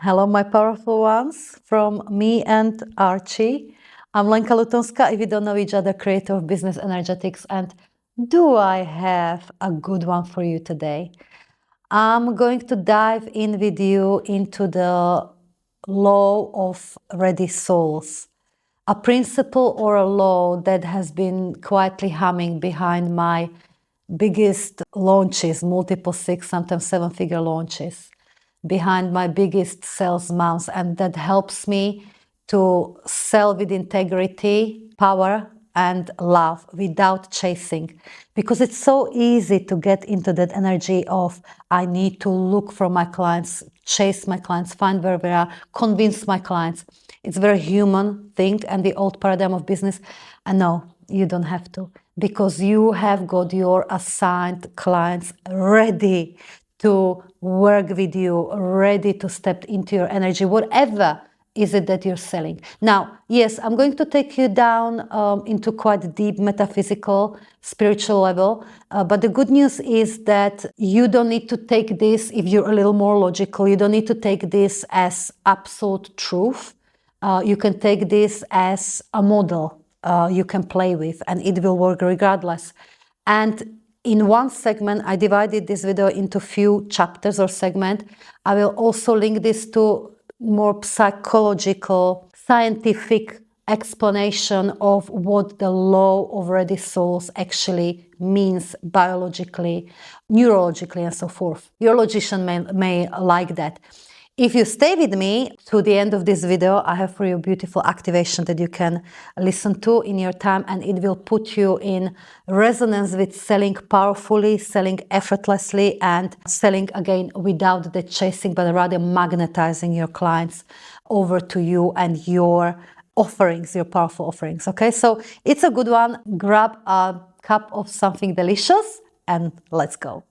Hello, my powerful ones, from me and Archie. I'm Lenka Lutonska, if you don't know each other, creator of Business Energetics. And do I have a good one for you today? I'm going to dive in with you into the law of ready souls, a principle or a law that has been quietly humming behind my biggest launches, multiple six, sometimes seven-figure launches, behind my biggest sales months, and that helps me to sell with integrity, power, and love without chasing. Because it's so easy to get into that energy of I need to look for my clients, chase my clients, find where they are, convince my clients. It's a very human thing and the old paradigm of business. And no, you don't have to, because you have got your assigned clients ready to work with you, ready to step into your energy, whatever is it that you're selling. Now, yes, I'm going to take you down into quite deep metaphysical, spiritual level. But the good news is that you don't need to take this, if you're a little more logical, you don't need to take this as absolute truth. You can take this as a model you can play with, and it will work regardless. And in one segment, I divided this video into few chapters or segment. I will also link this to more psychological, scientific explanation of what the law of ready souls actually means biologically, neurologically, and so forth. Your logician may like that. If you stay with me to the end of this video, I have for you a beautiful activation that you can listen to in your time, and it will put you in resonance with selling powerfully, selling effortlessly, and selling again without the chasing, but rather magnetizing your clients over to you and your offerings, your powerful offerings. Okay, so it's a good one. Grab a cup of something delicious and let's go.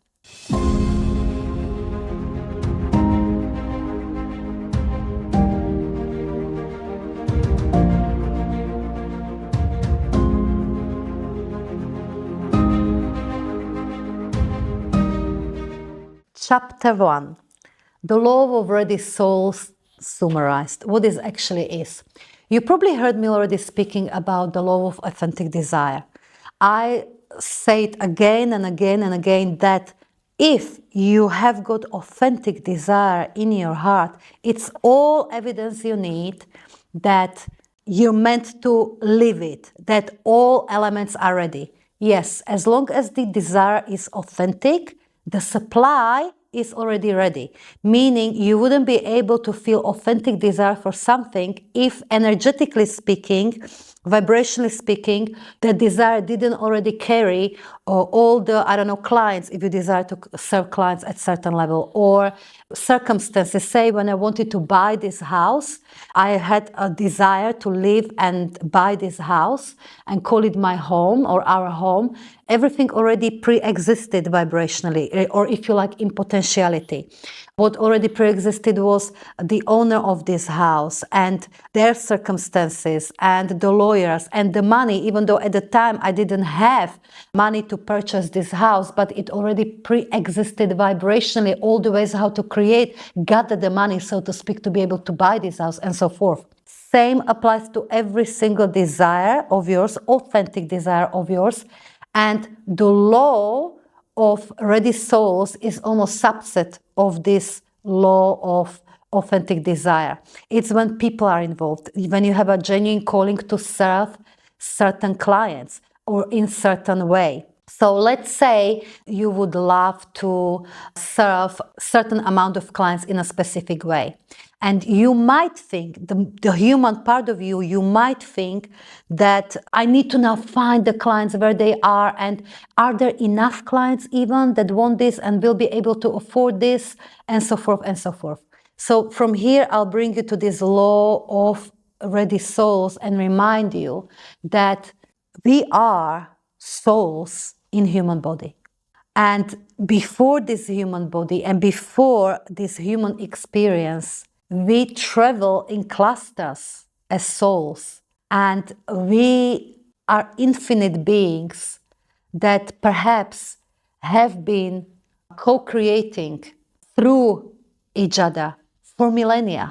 Chapter 1, the law of ready souls summarized. What this actually is. You probably heard me already speaking about the law of authentic desire. I say it again and again and again that if you have got authentic desire in your heart, it's all evidence you need that you're meant to live it, that all elements are ready. Yes, as long as the desire is authentic, the supply is already ready, meaning you wouldn't be able to feel authentic desire for something if energetically speaking, vibrationally speaking, the desire didn't already carry all the, clients, if you desire to serve clients at certain level, or circumstances. Say when I wanted to buy this house, I had a desire to live and buy this house and call it my home or our home. Everything already pre-existed vibrationally, or if you like, in potentiality. What already pre-existed was the owner of this house and their circumstances and the lawyers and the money, even though at the time I didn't have money to purchase this house, but it already pre-existed vibrationally, all the ways how to create, gather the money, so to speak, to be able to buy this house and so forth. Same applies to every single desire of yours, authentic desire of yours. And the law of ready souls is almost subset of this law of authentic desire. It's when people are involved, when you have a genuine calling to serve certain clients or in certain way. So let's say you would love to serve certain amount of clients in a specific way. And you might think, the human part of you, you might think that I need to now find the clients where they are, and are there enough clients even that want this and will be able to afford this, and so forth and so forth. So from here, I'll bring you to this law of ready souls and remind you that we are souls in human body. And before this human body and before this human experience, we travel in clusters as souls, and we are infinite beings that perhaps have been co-creating through each other for millennia,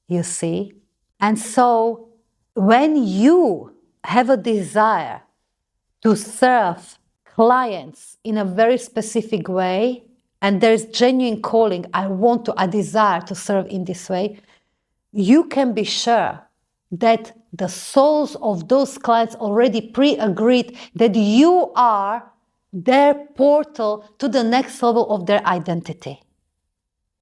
you see. And so when you have a desire to serve clients in a very specific way, and there's genuine calling, I desire to serve in this way, you can be sure that the souls of those clients already pre-agreed that you are their portal to the next level of their identity.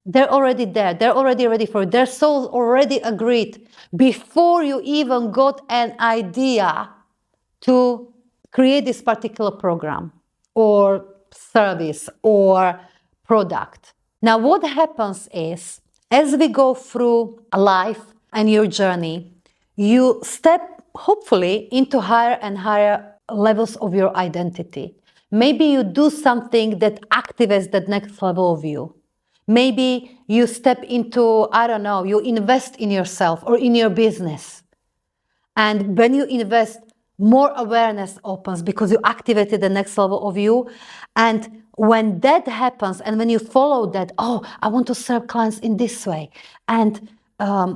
They're already there. They're already ready for it. Their souls already agreed before you even got an idea to create this particular program or service or product. Now, what happens is, as we go through life and your journey, you step, hopefully, into higher and higher levels of your identity. Maybe you do something that activates that next level of you. Maybe you step into, I don't know, you invest in yourself or in your business. And when you invest, more awareness opens because you activated the next level of you. And when that happens, and when you follow that, oh, I want to serve clients in this way. And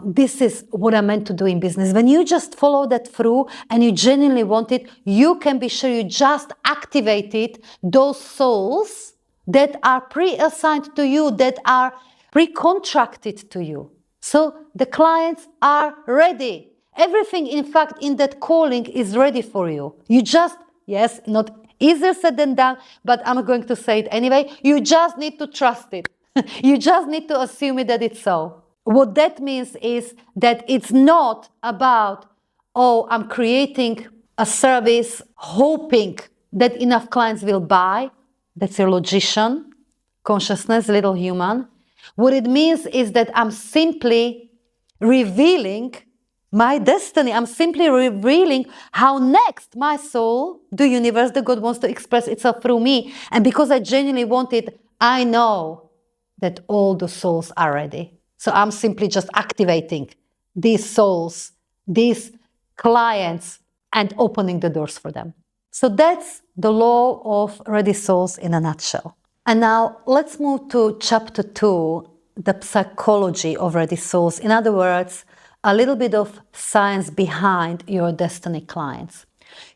this is what I'm meant to do in business. When you just follow that through and you genuinely want it, you can be sure you just activated those souls that are pre-assigned to you, that are pre-contracted to you. So the clients are ready. Everything, in fact, in that calling is ready for you. You just, yes, not easier said than done, but I'm going to say it anyway. You just need to trust it. You just need to assume it that it's so. What that means is that it's not about, oh, I'm creating a service hoping that enough clients will buy. That's your logician, consciousness, little human. What it means is that I'm simply revealing my destiny. I'm simply revealing how next my soul, the universe, the God wants to express itself through me. And because I genuinely want it, I know that all the souls are ready. So I'm simply just activating these souls, these clients, and opening the doors for them. So that's the law of ready souls in a nutshell. And now let's move to chapter 2, the psychology of ready souls. In other words, a little bit of science behind your destiny clients.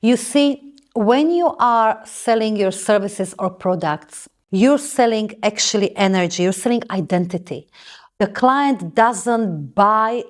You see, when you are selling your services or products, you're selling actually energy, you're selling identity. The client doesn't buy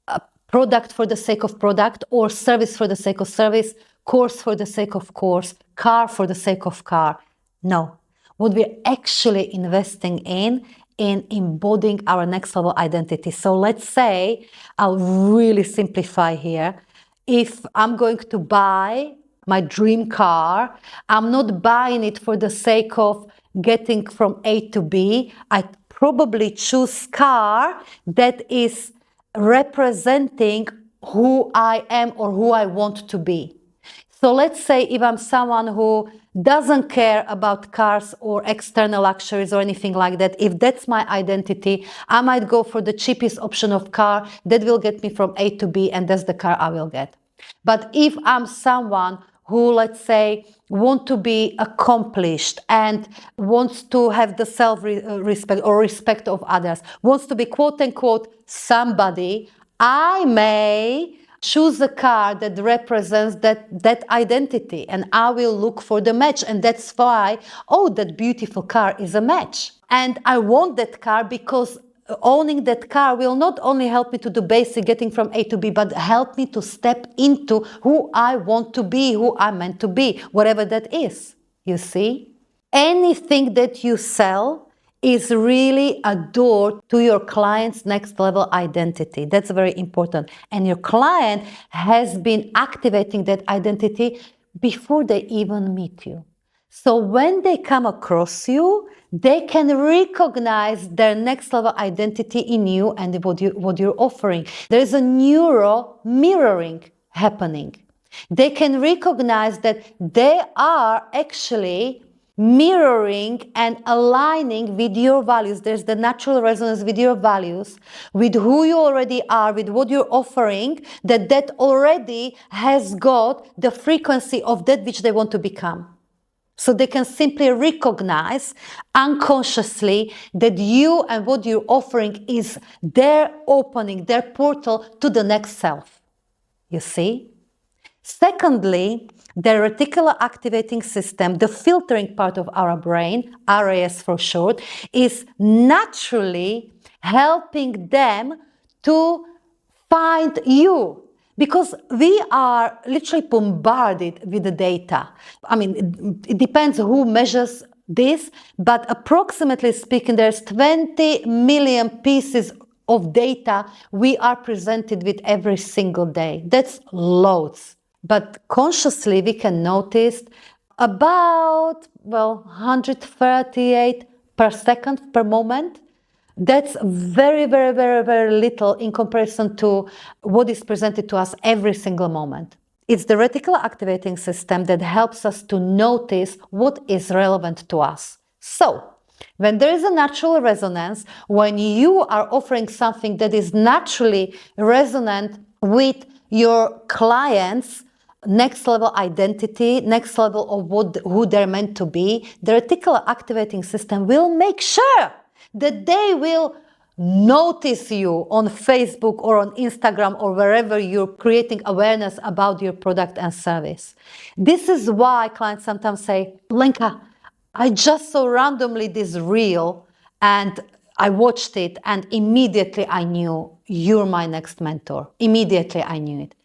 a product for the sake of product or service for the sake of service, course for the sake of course, car for the sake of car. No. What we're actually investing in embodying our next level identity. So let's say, I'll really simplify here. If I'm going to buy my dream car, I'm not buying it for the sake of getting from A to B. I probably choose car that is representing who I am or who I want to be. So let's say if I'm someone who doesn't care about cars or external luxuries or anything like that, if that's my identity, I might go for the cheapest option of car that will get me from A to B, and that's the car I will get. But if I'm someone who, let's say, want to be accomplished and wants to have the self-respect or respect of others, wants to be quote-unquote somebody, I may choose a car that represents that identity, and I will look for the match. And that's why, oh, that beautiful car is a match. And I want that car because owning that car will not only help me to do basic getting from A to B, but help me to step into who I want to be, who I'm meant to be, whatever that is. You see? Anything that you sell is really a door to your client's next level identity. That's very important. And your client has been activating that identity before they even meet you. So when they come across you, they can recognize their next level identity in you and what you're offering. There's a neuro mirroring happening. They can recognize that they are actually mirroring and aligning with your values. There's the natural resonance with your values, with who you already are, with what you're offering, that already has got the frequency of that which they want to become. So they can simply recognize unconsciously that you and what you're offering is their opening, their portal to the next self. You see? Secondly, the reticular activating system, the filtering part of our brain, RAS for short, is naturally helping them to find you. Because we are literally bombarded with the data. I mean, it depends who measures this, but approximately speaking, there's 20 million pieces of data we are presented with every single day. That's loads. But consciously, we can notice about, 138 per second per moment. That's very, very, very, very little in comparison to what is presented to us every single moment. It's the reticular activating system that helps us to notice what is relevant to us. So, when there is a natural resonance, when you are offering something that is naturally resonant with your clients' next level identity, next level of who they're meant to be, the reticular activating system will make sure that they will notice you on Facebook or on Instagram or wherever you're creating awareness about your product and service. This is why clients sometimes say, Lenka, I just saw randomly this reel and I watched it and immediately I knew you're my next mentor. Immediately I knew it.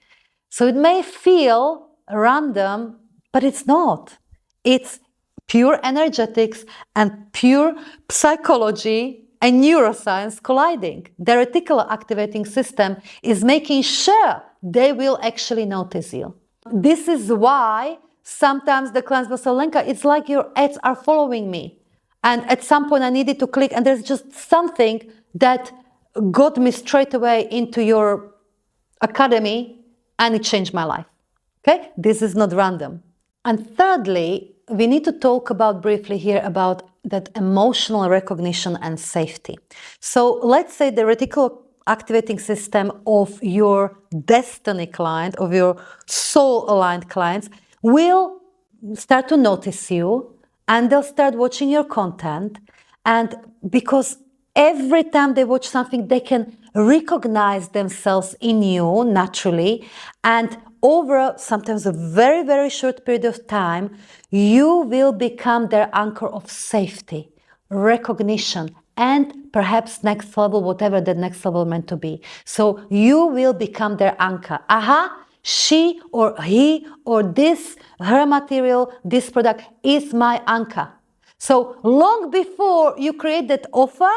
So it may feel random, but it's not. It's pure energetics and pure psychology and neuroscience colliding. The reticular activating system is making sure they will actually notice you. This is why sometimes the clients will say, Lenka, it's like your ads are following me. And at some point I needed to click and there's just something that got me straight away into your academy and it changed my life. Okay? This is not random. And thirdly, we need to talk about briefly here about that emotional recognition and safety. So let's say the reticular activating system of your destiny client, of your soul aligned clients, will start to notice you and they'll start watching your content. And because every time they watch something, they can recognize themselves in you naturally. And over sometimes a very, very short period of time, you will become their anchor of safety, recognition, and perhaps next level, whatever the next level meant to be. So you will become their anchor. She or he or this, her material, this product is my anchor. So long before you create that offer,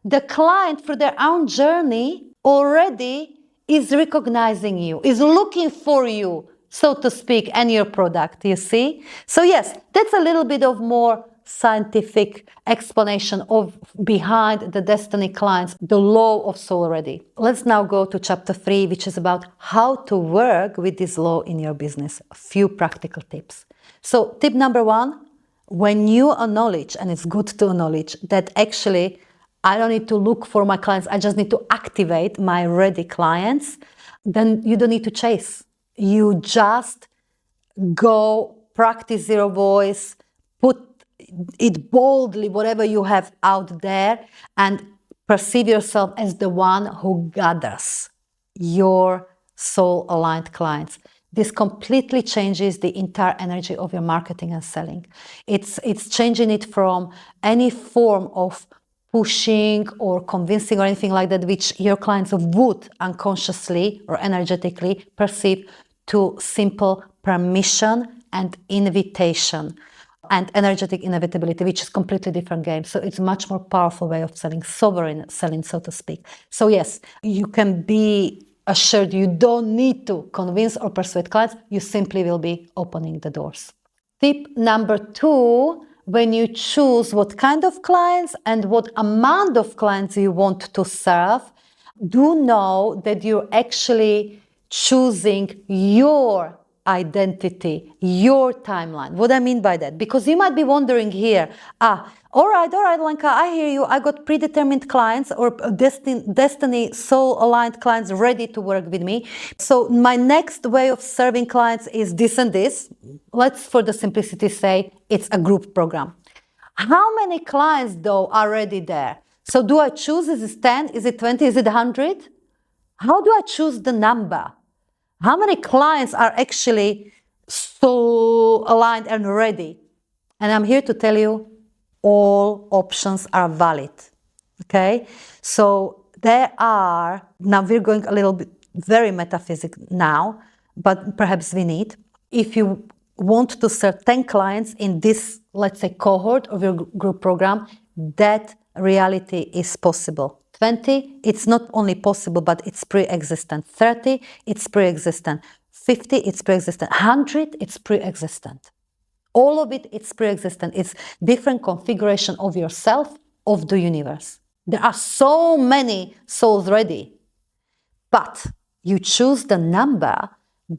the client through their own journey already is recognizing you, is looking for you, so to speak, and your product, you see? So yes, that's a little bit of more scientific explanation of behind the destiny clients, the law of soul already. Let's now go to chapter 3, which is about how to work with this law in your business. A few practical tips. So tip number 1, when you acknowledge, and it's good to acknowledge, that actually I don't need to look for my clients, I just need to activate my ready clients, then you don't need to chase. You just go practice zero voice, put it boldly, whatever you have out there, and perceive yourself as the one who gathers your soul-aligned clients. This completely changes the entire energy of your marketing and selling. It's changing it from any form of pushing or convincing or anything like that, which your clients would unconsciously or energetically perceive, to simple permission and invitation and energetic inevitability, which is completely different game. So it's a much more powerful way of selling, sovereign selling, so to speak. So yes, you can be assured you don't need to convince or persuade clients, you simply will be opening the doors. Tip number 2, when you choose what kind of clients and what amount of clients you want to serve, do know that you're actually choosing your identity, your timeline. What I mean by that? Because you might be wondering here, all right, Lenka, I hear you. I got predetermined clients or destiny soul-aligned clients ready to work with me. So my next way of serving clients is this and this. Let's, for the simplicity, say it's a group program. How many clients, though, are already there? So do I choose, is it 10, is it 20, is it 100? How do I choose the number? How many clients are actually so aligned and ready? And I'm here to tell you, all options are valid, okay? So there are, now we're going a little bit very metaphysical now, but perhaps we need, if you want to serve 10 clients in this, let's say, cohort of your group program, that reality is possible. 20, it's not only possible, but it's pre-existent. 30, it's pre-existent. 50, it's pre-existent. 100, it's pre-existent. All of it, it's pre-existent. It's different configuration of yourself, of the universe. There are so many souls ready, but you choose the number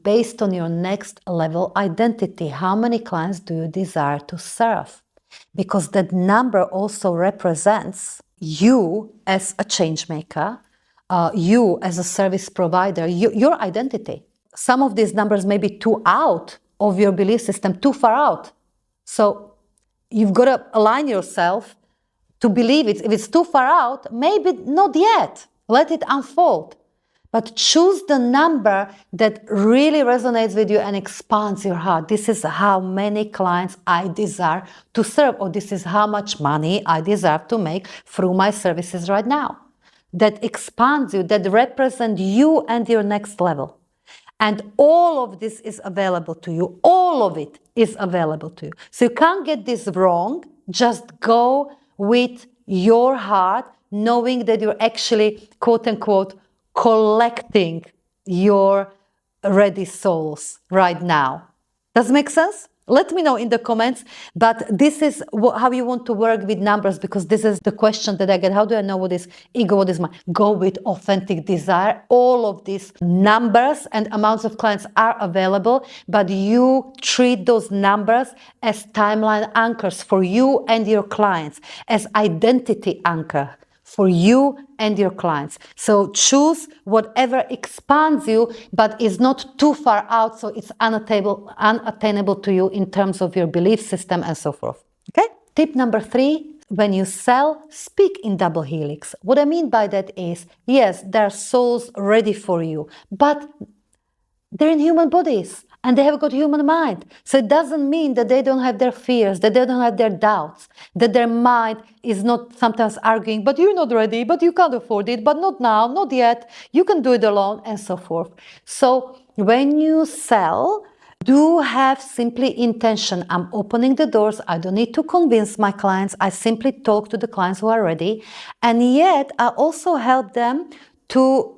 based on your next level identity. How many clients do you desire to serve? Because that number also represents you as a change maker, you as a service provider, your identity. Some of these numbers may be too out of your belief system, too far out. So you've got to align yourself to believe it. If it's too far out, maybe not yet. Let it unfold. But choose the number that really resonates with you and expands your heart. This is how many clients I desire to serve, or this is how much money I deserve to make through my services right now. That expands you, that represents you and your next level. And all of this is available to you. All of it is available to you. So you can't get this wrong. Just go with your heart, knowing that you're actually, quote unquote, collecting your ready souls right now. Does it make sense? Let me know in the comments, but this is how you want to work with numbers, because this is the question that I get. How do I know what is ego, what is mine? Go with authentic desire. All of these numbers and amounts of clients are available, but you treat those numbers as timeline anchors for you and your clients, as identity anchor for you and your clients. So choose whatever expands you, but is not too far out, so it's unattainable to you in terms of your belief system and so forth. Okay? Tip number 3, when you sell, speak in double helix. What I mean by that is, yes, there are souls ready for you, but they're in human bodies and they have got human mind. So it doesn't mean that they don't have their fears, that they don't have their doubts, that their mind is not sometimes arguing, but you're not ready, but you can't afford it, but not now, not yet, you can do it alone, and so forth. So when you sell, do have simply intention. I'm opening the doors. I don't need to convince my clients. I simply talk to the clients who are ready. And yet I also help them to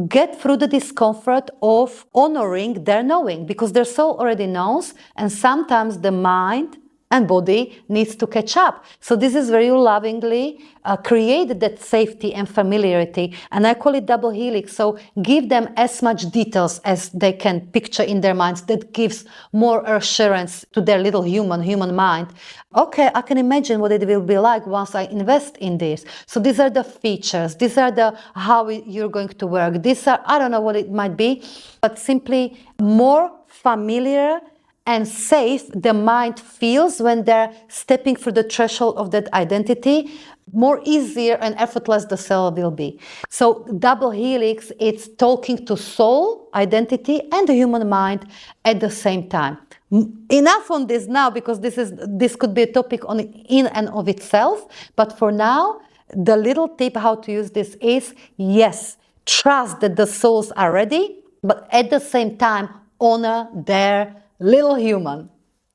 get through the discomfort of honoring their knowing, because their soul already knows, and sometimes the mind and body needs to catch up. So this is where you lovingly create that safety and familiarity, and I call it double helix. So give them as much details as they can picture in their minds. That gives more assurance to their little human mind. Okay, I can imagine what it will be like once I invest in this. So these are the features, these are the how you're going to work. These are, I don't know what it might be, but simply more familiar and safe the mind feels when they're stepping through the threshold of that identity, more easier and effortless the sale will be. So double helix, it's talking to soul, identity, and the human mind at the same time. Enough on this now, because this could be a topic on in and of itself. But for now, the little tip how to use this is, yes, trust that the souls are ready, but at the same time, honor their little human.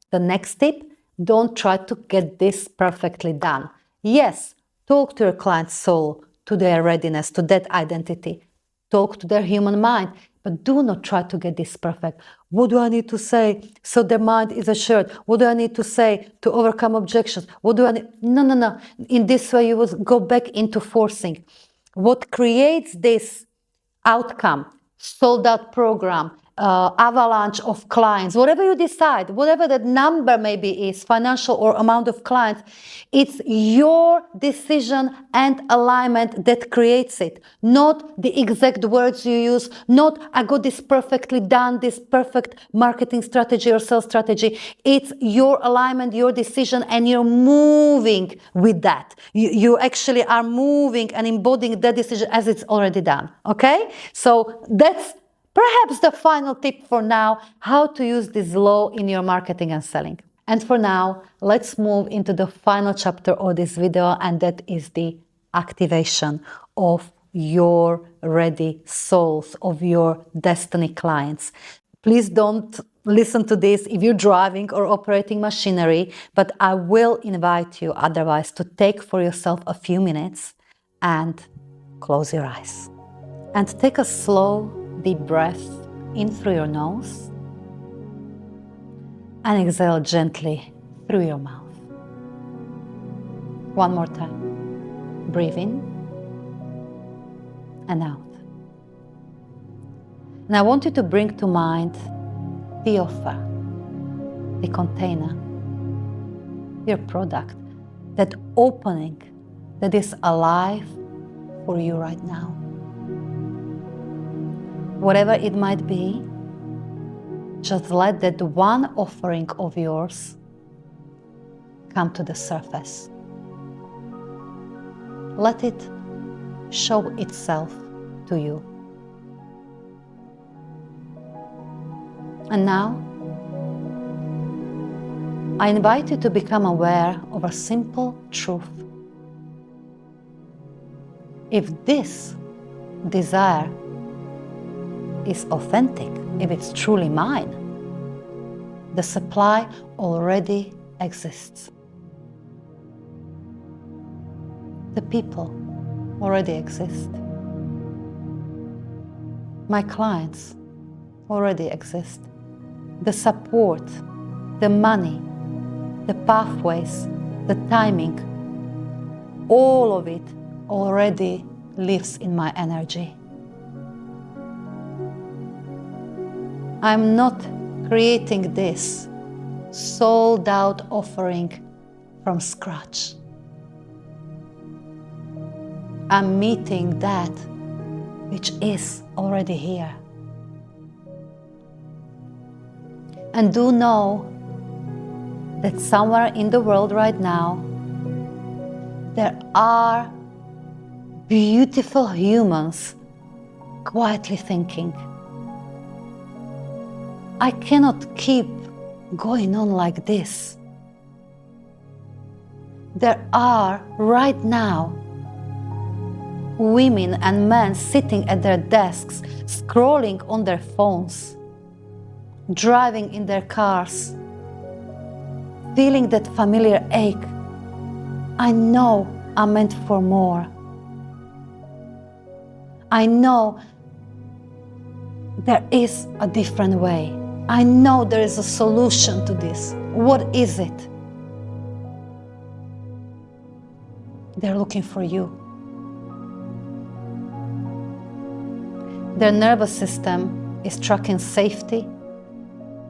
The next tip, don't try to get this perfectly done. Yes, talk to your client's soul, to their readiness, to that identity. Talk to their human mind, but do not try to get this perfect. What do I need to say so their mind is assured? What do I need to say to overcome objections? What do I need? No. In this way, you will go back into forcing. What creates this outcome, sold out program, avalanche of clients, whatever you decide, whatever that number maybe is, financial or amount of clients, it's your decision and alignment that creates it, not the exact words you use, not I got this perfectly done, this perfect marketing strategy or sales strategy. It's your alignment, your decision, and you're moving with that. You actually are moving and embodying that decision as it's already done. Okay? So that's perhaps the final tip for now, how to use this law in your marketing and selling. And for now, let's move into the final chapter of this video, and that is the activation of your ready souls, of your destiny clients. Please don't listen to this if you're driving or operating machinery, but I will invite you otherwise to take for yourself a few minutes and close your eyes. And take a slow, deep breath in through your nose and exhale gently through your mouth. One more time. Breathe in and out. And I want you to bring to mind the offer, the container, your product, that opening that is alive for you right now. Whatever it might be, just let that one offering of yours come to the surface. Let it show itself to you. And now, I invite you to become aware of a simple truth. If this desire is authentic, if it's truly mine, the supply already exists. The people already exist. My clients already exist. The support, the money, the pathways, the timing, all of it already lives in my energy. I'm not creating this sold out offering from scratch. I'm meeting that which is already here. And do know that somewhere in the world right now, there are beautiful humans quietly thinking, I cannot keep going on like this. There are right now women and men sitting at their desks, scrolling on their phones, driving in their cars, feeling that familiar ache. I know I'm meant for more. I know there is a different way. I know there is a solution to this. What is it? They're looking for you. Their nervous system is tracking safety.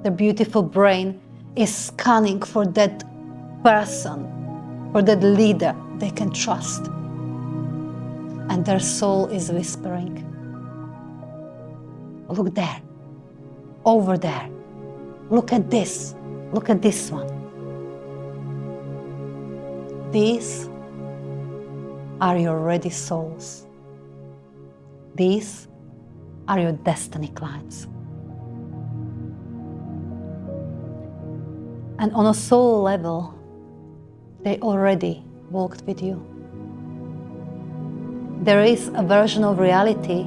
Their beautiful brain is scanning for that person, for that leader they can trust. And their soul is whispering, look there, over there, look at this one. These are your ready souls. These are your destiny clients. And on a soul level, they already walked with you. There is a version of reality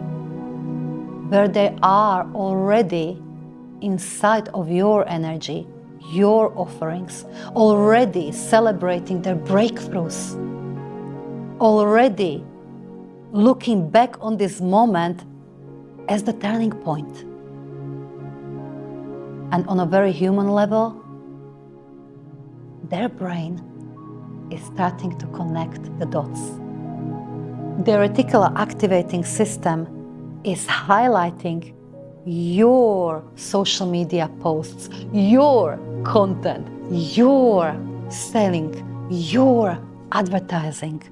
where they are already inside of your energy, your offerings, already celebrating their breakthroughs, already looking back on this moment as the turning point. And on a very human level, their brain is starting to connect the dots. The reticular activating system is highlighting your social media posts, your content, your selling, your advertising.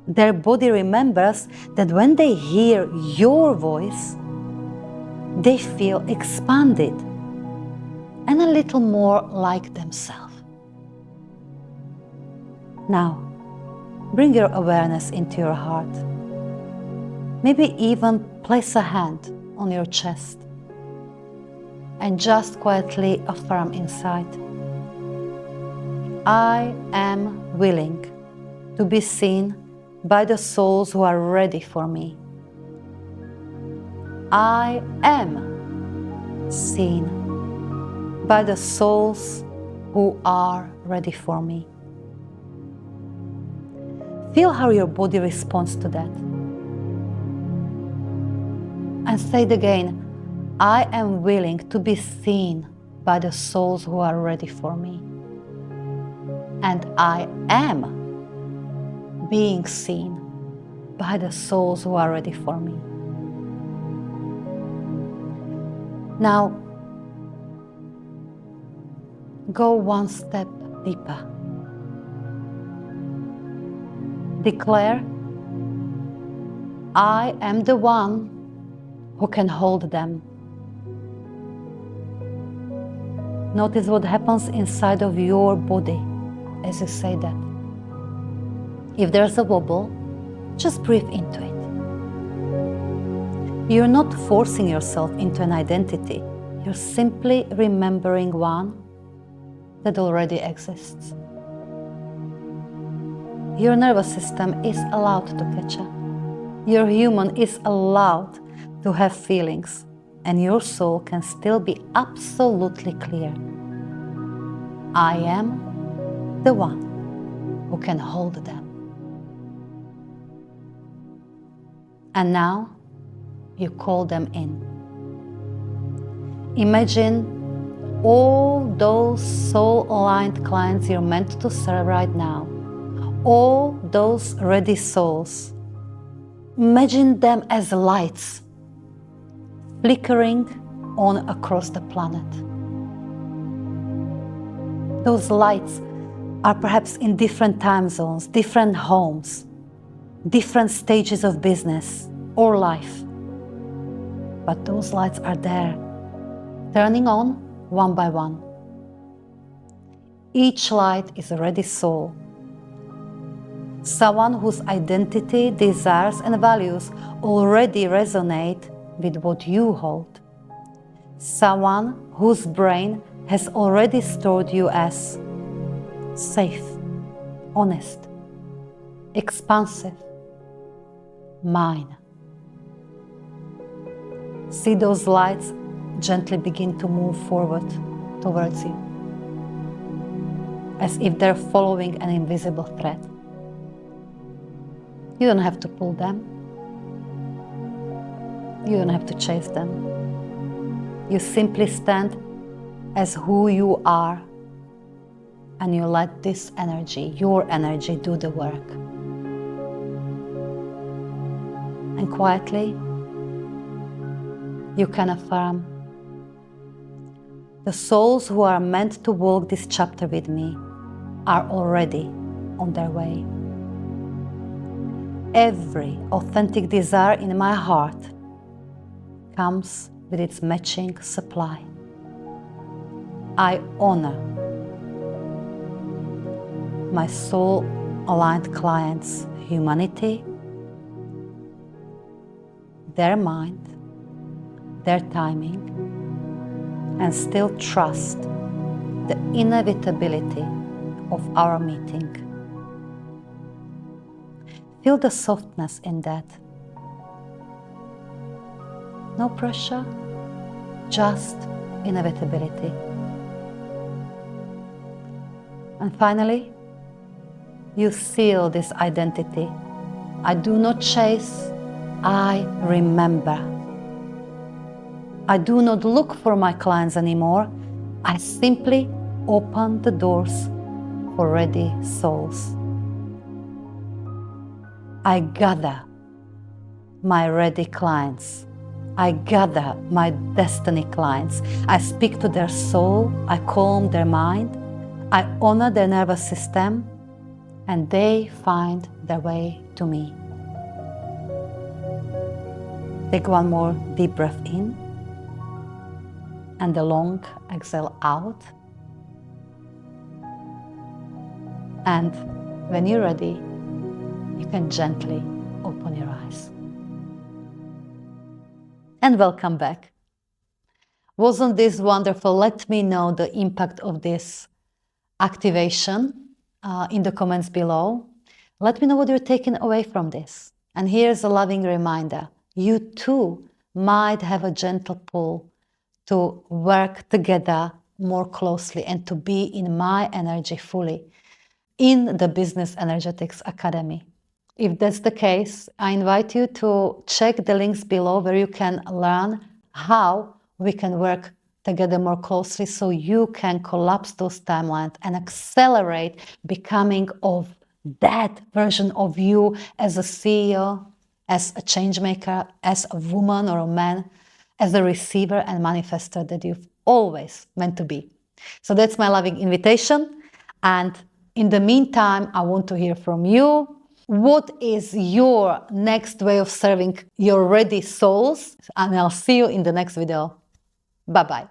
Their body remembers that when they hear your voice, they feel expanded and a little more like themselves. Now, bring your awareness into your heart. Maybe even place a hand on your chest and just quietly affirm inside, I am willing to be seen by the souls who are ready for me. I am seen by the souls who are ready for me. Feel how your body responds to that. And say it again, I am willing to be seen by the souls who are ready for me. And I am being seen by the souls who are ready for me. Now, go one step deeper. Declare, I am the one who can hold them. Notice what happens inside of your body as you say that. If there's a wobble, just breathe into it. You're not forcing yourself into an identity. You're simply remembering one that already exists. Your nervous system is allowed to catch up. Your human is allowed to have feelings, and your soul can still be absolutely clear. I am the one who can hold them. And now you call them in. Imagine all those soul-aligned clients you're meant to serve right now, all those ready souls. Imagine them as lights flickering on across the planet. Those lights are perhaps in different time zones, different homes, different stages of business or life. But those lights are there, turning on one by one. Each light is a ready soul. Someone whose identity, desires, and values already resonate with what you hold. Someone whose brain has already stored you as safe, honest, expansive, mine. See those lights gently begin to move forward towards you, as if they're following an invisible thread. You don't have to pull them. You don't have to chase them. You simply stand as who you are, and you let this energy, your energy, do the work. And quietly, you can affirm, the souls who are meant to walk this chapter with me are already on their way. Every authentic desire in my heart comes with its matching supply. I honor my soul-aligned clients' humanity, their mind, their timing, and still trust the inevitability of our meeting. Feel the softness in that. No pressure, just inevitability. And finally, you seal this identity. I do not chase, I remember. I do not look for my clients anymore. I simply open the doors for ready souls. I gather my ready clients I gather my destiny clients. I speak to their soul, I calm their mind, I honor their nervous system, and they find their way to me. Take one more deep breath in, and a long exhale out. And when you're ready, you can gently open your eyes. And welcome back. Wasn't this wonderful? Let me know the impact of this activation in the comments below. Let me know what you're taking away from this. And here's a loving reminder. You too might have a gentle pull to work together more closely and to be in my energy fully in the Business Energetics Academy. If that's the case, I invite you to check the links below where you can learn how we can work together more closely so you can collapse those timelines and accelerate becoming of that version of you as a CEO, as a change maker, as a woman or a man, as a receiver and manifester that you've always meant to be. So that's my loving invitation. And in the meantime, I want to hear from you. What is your next way of serving your ready souls? And I'll see you in the next video. Bye-bye.